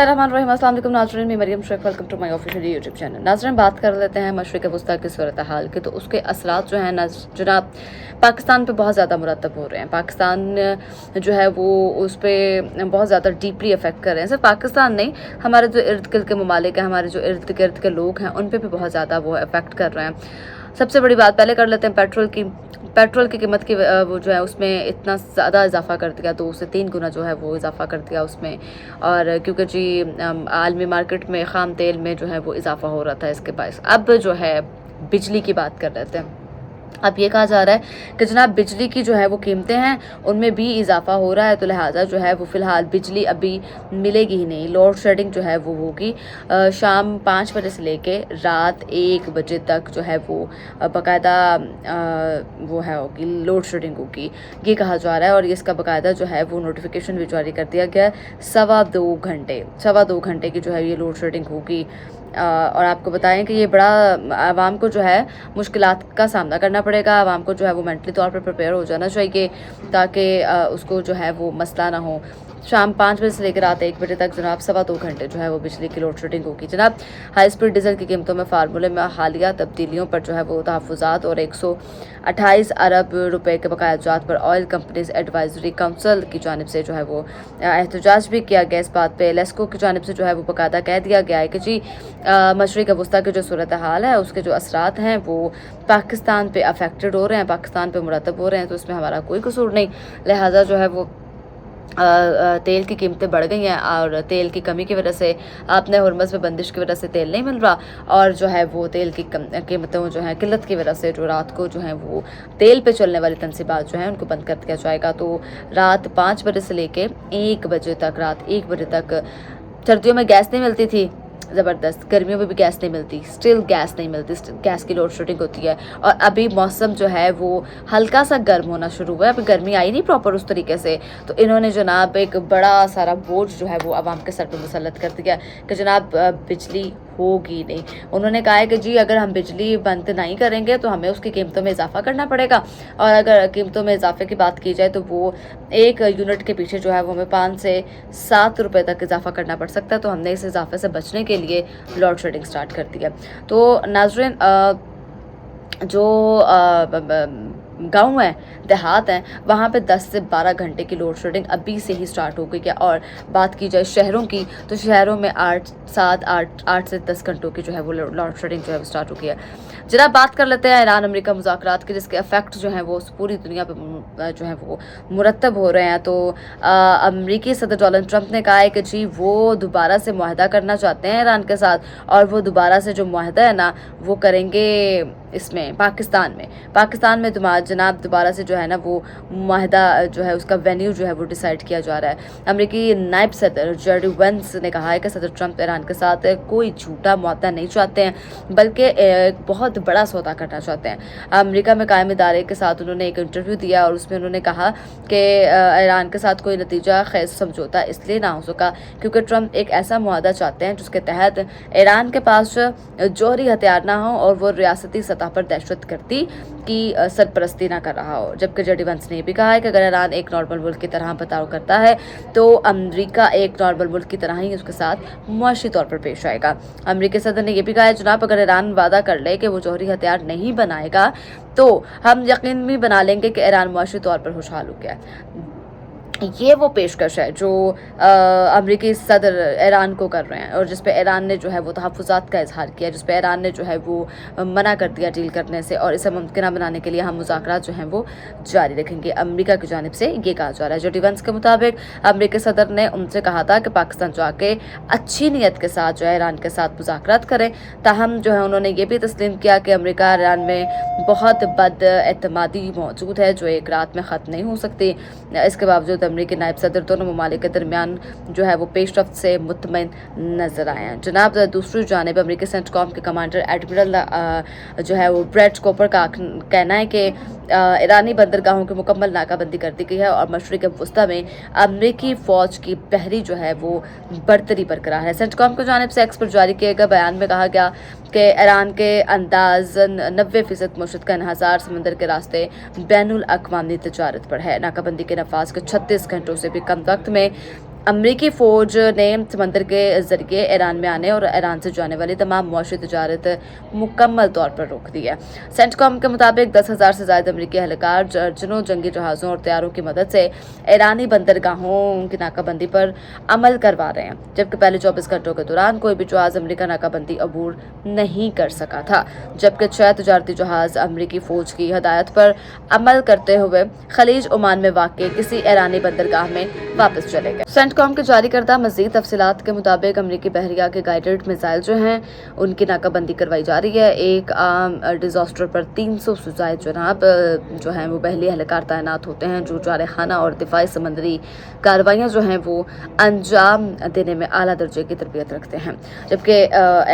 अस्सलाम वालेकुम नाज़रीन, मैं Mariam Sheikh, welcome to my official YouTube channel. नाज़रीन, बात कर लेते हैं मशरिक़ वस्ता की सूरत हाल की। तो उसके असरात जो हैं जनाब पाकिस्तान पे बहुत ज़्यादा मुरतब हो रहे हैं। पाकिस्तान जो है वो उस पर बहुत ज़्यादा डीपली अफेक्ट कर रहे हैं। सिर्फ पाकिस्तान नहीं, हमारे जो इर्द गिर्द के ममालिक हैं, हमारे जो इर्द गिर्द के लोग हैं, उन पर भी बहुत ज़्यादा वो अफेक्ट कर रहे हैं। सबसे बड़ी बात पहले कर लेते हैं पेट्रोल की कीमत की वो जो है उसमें इतना ज़्यादा इजाफा कर दिया, 2 से 3 गुना जो है वो इजाफा कर दिया उसमें। और क्योंकि जी आलमी मार्केट में ख़ाम तेल में जो है वो इजाफा हो रहा था, इसके बायस अब जो है बिजली की बात कर लेते हैं। अब ये कहा जा रहा है कि जनाब बिजली की जो है वो कीमतें हैं उनमें भी इजाफा हो रहा है, तो लिहाजा जो है वो फ़िलहाल बिजली अभी मिलेगी ही नहीं। लोड शेडिंग जो है वो होगी शाम 5 बजे से लेके रात 1 बजे तक जो है वो बाकायदा वो है होगी, लोड शेडिंग होगी, ये कहा जा रहा है। और इसका बाकायदा जो है वो नोटिफिकेशन भी जारी कर दिया गया है। 2.25 घंटे की जो है ये लोड शेडिंग होगी। और आपको बताएं कि ये बड़ा आवाम को जो है मुश्किलात का सामना करना पड़ेगा। आवाम को जो है वो मेंटली तौर पर प्रिपेयर हो जाना चाहिए ताकि उसको जो है वो मसला ना हो। शाम 5 बजे से लेकर रात 1 बजे तक जनाब 2.25 घंटे जो है वो बिजली की लोड शेडिंग होगी। जनाब हाई स्पीड डीजल की कीमतों में फार्मूले में हालिया तब्दीलियों पर जो है वो तहफ़्फ़ुज़ात और 128 अरब रुपए के बकायाजात पर ऑयल कंपनीज एडवाइजरी काउंसिल की जानिब से जो है वो एहतजाज भी किया गया। इस बात पर लेस्को की जानिब से जो है वो बाकायदा कह दिया गया है कि जी मशरिक़ वस्ता की जो सूरत हाल है उसके जो असरात हैं वो पाकिस्तान पे अफेक्टेड हो रहे हैं, पाकिस्तान पे मुरतब हो रहे हैं, तो इसमें हमारा कोई कसूर नहीं। लिहाजा जो है वो तेल की कीमतें बढ़ गई हैं और तेल की कमी की वजह से आपने हुरमज़ में बंदिश की वजह से तेल नहीं मिल रहा, और जो है वो तेल की कीमतों जो है किल्लत की वजह से जो रात को जो है वो तेल पे चलने वाली तनसीबात जो हैं उनको बंद कर दिया जाएगा। तो रात 5 बजे से लेके 1 बजे तक, रात 1 बजे तक सर्दियों में गैस नहीं मिलती थी ज़बरदस्त, गर्मियों में भी गैस नहीं मिलती, स्टिल गैस नहीं मिलती, गैस की लोड शेडिंग होती है। और अभी मौसम जो है वो हल्का सा गर्म होना शुरू हुआ है, अभी गर्मी आई नहीं प्रॉपर उस तरीके से। तो इन्होंने जनाब एक बड़ा सारा बोझ जो है वो आवाम के सर पर मुसल्लत कर दिया कि जनाब बिजली होगी नहीं। उन्होंने कहा है कि जी अगर हम बिजली बंद नहीं करेंगे तो हमें उसकी कीमतों में इजाफा करना पड़ेगा, और अगर कीमतों में इजाफे की बात की जाए तो वो 1 यूनिट के पीछे जो है वो हमें 5 से 7 रुपए तक इजाफा करना पड़ सकता है। तो हमने इस इजाफे से बचने के लिए लोड शेडिंग स्टार्ट कर दिया। तो नाज़रीन जो गाँव हैं, देहात हैं, वहाँ पे 10 से 12 घंटे की लोड शेडिंग अभी से ही स्टार्ट हो गई है। और बात की जाए शहरों की तो शहरों में 8 से 10 घंटों की जो है वो लोड शेडिंग जो है वो स्टार्ट हो गई है। जनाब बात कर लेते हैं ईरान अमेरिका मुज़ाकरात के, जिसके इफेक्ट जो हैं वो पूरी दुनिया पे जो है वो मुरतब हो रहे हैं। तो अमेरिकी सदर डोनाल्ड ट्रंप ने कहा है कि जी वो दोबारा से मुआहदा करना चाहते हैं ईरान के साथ, और वो दोबारा से जो मुआहदा है ना वो करेंगे इसमें पाकिस्तान में जनाब दोबारा से जो है ना वो मुआहदा जो है उसका वेन्यू जो है वो डिसाइड किया जा रहा है। अमेरिकी नायब सदर जेडी वेंस ने कहा है कि सदर ट्रंप ईरान के साथ कोई झूठा मुआहदा नहीं चाहते हैं, बल्कि एक बहुत बड़ा सौदा करना चाहते हैं। अमेरिका में कायम इदारे के साथ उन्होंने एक इंटरव्यू दिया और उसमें उन्होंने कहा कि ईरान के साथ कोई नतीजा खेज समझौता इसलिए ना हो सका क्योंकि ट्रंप एक ऐसा मुआहदा चाहते हैं जिसके तहत ईरान के पास जौहरी हथियार ना हो और वो रियासती सतह पर दहशत गर्दी की सरपरस्ती ना कर रहा हो। जबकि जेडी वेंस ने भी कहा है कि अगर ईरान एक नॉर्मल मुल्क की तरह बर्ताव करता है तो अमेरिका एक नॉर्मल मुल्क की तरह ही उसके साथ मुआशी तौर पर पेश आएगा। अमेरिकी सदर ने यह भी कहा है जनाब अगर ईरान वादा कर ले कि वो जौहरी हथियार नहीं बनाएगा तो हम यकीन भी बना लेंगे कि ईरान मुआशी तौर पर खुशहाल हो गया। ये वो पेशकश है जो अमेरिकी सदर ईरान को कर रहे हैं, और जिस पे ईरान ने जो है वो तहफ़्फ़ुज़ात का इजहार किया, जिस पे ईरान ने जो है वो मना कर दिया डील करने से, और इसे मुमकिन बनाने के लिए हम मुज़ाकरात जो हैं वो जारी रखेंगे। अमेरिका की जानिब से ये कहा जा रहा है। जो डिफेंस के मुताबिक अमेरिकी सदर ने उनसे कहा था कि पाकिस्तान जाके अच्छी नीयत के साथ जो है ईरान के साथ मुज़ाकरात करें। ताहम जो है उन्होंने ये भी तस्लीम किया कि अमेरिका ईरान में बहुत बद एतमादी मौजूद है जो एक रात में ख़त्म नहीं हो सकती। इसके बावजूद अमेरिकी नायब सदर दोनों ममालिक के दरमियान जो है वो पेशरफ्त से मुतमईन नजर आए हैं। जनाब दूसरी जानिब अमेरिकी सेंटकॉम के कमांडर एडमिरल जो है वो ब्रेट कोपर का कहना है कि ईरानी बंदरगाहों की मुकम्मल नाकाबंदी कर दी गई है और मशरिक़ वस्ता में अमेरिकी फ़ौज की पहरी जो है वो बरतरी बरकरार है। सेंटकॉम की जानिब से एक्स पर जारी किए गए बयान में कहा गया कि ईरान के अंदाज़न 90% मुश्त का इन्हसार समंदर के रास्ते बैनुल अक़वामी तजारत पर है। नाकाबंदी के नफाज के 36 घंटों से भी कम वक्त में अमरीकी फ़ौज ने समंदर के ज़रिए ईरान में आने और ईरान से जाने वाली तमाम मुआशी तजारत मुकम्मल तौर पर रोक दी है। सेंटकॉम के मुताबिक 10,000 से ज़्यादा अमरीकी एहलकार दर्जनों जंगी जहाज़ों और तैयारों की मदद से ईरानी बंदरगाहों की नाकाबंदी पर अमल करवा रहे हैं, जबकि पहले 24 घंटों के दौरान कोई भी जहाज़ अमरीका नाकाबंदी अबूर नहीं कर सका था, जबकि 6 तजारती जहाज़ अमरीकी फ़ौज की हदायत पर अमल करते हुए खलीज ओमान में वाक़ किसी ईरानी बंदरगाह में वापस चले गए। सेंटकॉम के जारी करदा मज़ीद तफसीलात के मुताबिक अमरीकी बहरिया के गाइडेड मिसाइल जो हैं उनकी नाकाबंदी करवाई जा रही है। एक आम डिजास्टर पर 300 से ज़ायद जनाब जो हैं वो बहरी एहलकार तैनात होते हैं, जो जारखाना और दिफाई समंदरी कार्रवाइयाँ जो हैं वो अंजाम देने में आला दर्जे की तरबियत रखते हैं। जबकि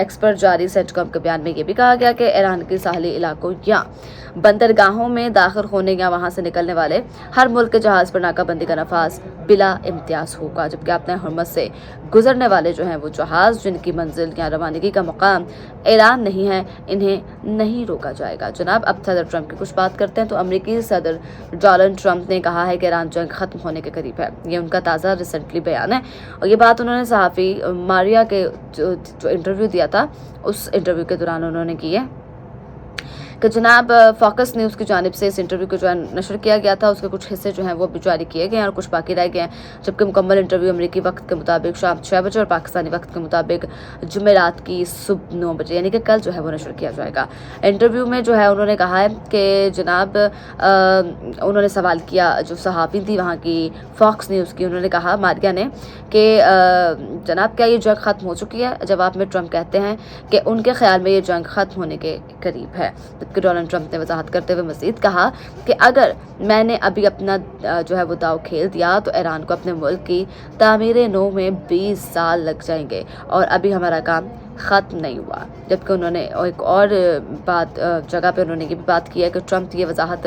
एक्स पर जारी सेंटकॉम के बयान में ये भी कहा गया कि ईरान के साहली इलाकों या बंदरगाहों में दाखिल होने या वहाँ से निकलने वाले हर मुल्क के जहाज़ पर नाकाबंदी का नफाज बिला इम्तियाज होगा, जबकि अपने हरमत से गुजरने वाले जो हैं वो जहाज़ जिनकी मंजिल या रवानगी का मुकाम ईरान नहीं है, इन्हें नहीं रोका जाएगा। जनाब, अब सदर ट्रंप की कुछ बात करते हैं तो अमरीकी सदर डोनाल्ड ट्रंप ने कहा है कि ईरान जंग खत्म होने के करीब है। ये उनका ताज़ा रिसेंटली बयान है और ये बात उन्होंने सहाफ़ी मारिया के जो इंटरव्यू दिया था उस इंटरव्यू के दौरान उन्होंने की है कि जनाब फोकस न्यूज़ की जानिब से इस इंटरव्यू को जो है नशर किया गया था, उसके कुछ हिस्से जो हैं वो भी जारी किए गए हैं और कुछ बाकी रह गए हैं, जबकि मुकम्मल इंटरव्यू अमरीकी वक्त के मुताबिक शाम 6 बजे और पाकिस्तानी वक्त के मुताबिक जुमेरात की सुबह 9 बजे यानी कि कल जो है वो नशर किया जाएगा। इंटरव्यू में जो है उन्होंने कहा है कि जनाब उन्होंने सवाल किया जो सहाफ़ी थी वहाँ की फॉक्स न्यूज़ की, उन्होंने कहा मारिया ने कि जनाब क्या ये जंग ख़त्म हो चुकी है? जवाब में ट्रंप कहते हैं कि उनके ख्याल में ये जंग ख़त्म होने के करीब है। जबकि डोनाल्ड ट्रंप ने वजाहत करते हुए मज़ीद कहा कि अगर मैंने अभी अपना जो है वो दाव खेल दिया तो ईरान को अपने मुल्क की तामीर नौ में 20 साल लग जाएंगे और अभी हमारा काम ख़त्म नहीं हुआ। जबकि उन्होंने एक और जगह पे उन्होंने ये भी बात की है कि ट्रंप ये वजाहत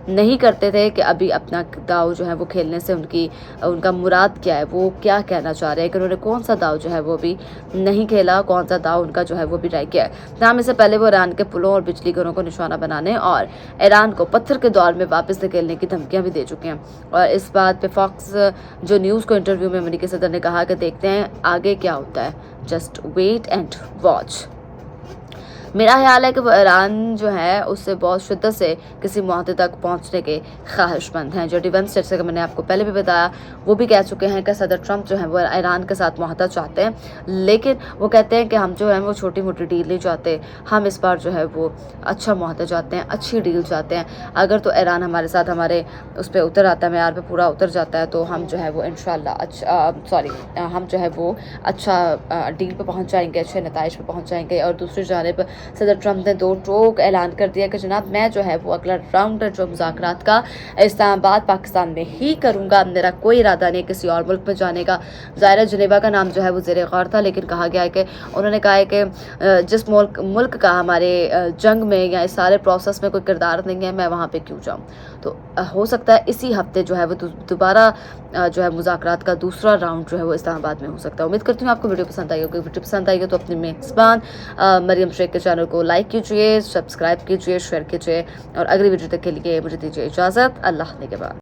नहीं करते थे कि अभी अपना दाव जो है वो खेलने से उनका मुराद क्या है, वो क्या कहना चाह रहे हैं, कि उन्होंने कौन सा दाव जो है वो भी नहीं खेला, कौन सा दाव उनका जो है वो भी रह गया है। तमाम इससे पहले वो ईरान के पुलों और बिजली घरों को निशाना बनाने और ईरान को पत्थर के दौर में वापस धकेलने की धमकियाँ भी दे चुके हैं। और इस बात पर फॉक्स जो न्यूज़ को इंटरव्यू में अमेरिकी सदर ने कहा कि देखते हैं आगे क्या होता है, जस्ट वेट एंड वॉच। मेरा ख्याल है कि वो ईरान जो है उससे बहुत शिद्दत से किसी मुआहदे तक पहुंचने के ख्वाहिशमंद हैं। जो डिफेंस जैसे कि मैंने आपको पहले भी बताया वो भी कह चुके हैं कि सदर ट्रंप जो है वो ईरान के साथ मुआहदा चाहते हैं, लेकिन वो कहते हैं कि हम जो है वो छोटी मोटी डील नहीं चाहते, हम इस बार जो है वो अच्छा मुआहदा चाहते हैं, अच्छी डील चाहते हैं। अगर तो ईरान हमारे साथ हमारे उस पर उतर आता है, मैयार पर पूरा उतर जाता है, तो हम जो है वो इंशाल्लाह हम जो है वो अच्छा डील पर पहुँच जाएंगे, अच्छे नताइज पर पहुँच जाएंगे। और दूसरी जानिब सदर ट्रंप ने 2 टोक ऐलान कर दिया कि जनाब मैं जो है वो अगला राउंड जो मुज़ाकरात का इस्लामाबाद पाकिस्तान में ही करूँगा, मेरा कोई इरादा नहीं किसी और मुल्क में जाने का। ज़ाहिर जनेवा का नाम जो है वो ज़ेर गौर था, लेकिन कहा गया है कि उन्होंने कहा है कि जिस मुल्क का हमारे जंग में या इस सारे प्रोसेस में कोई किरदार नहीं है, मैं वहाँ पर क्यों जाऊँ। तो हो सकता है इसी हफ्ते जो है वो दोबारा जो है मुज़ाकरात का दूसरा राउंड जो है वो इस्लामाबाद में हो सकता है। उम्मीद करती हूँ आपको वीडियो पसंद आई होगी। वीडियो पसंद आई हो तो अपने मेज़बान मरियम शेख के चैनल को लाइक कीजिए, सब्सक्राइब कीजिए, शेयर कीजिए और अगली वीडियो तक के लिए मुझे दीजिए इजाज़त। अल्लाह ने के बाद।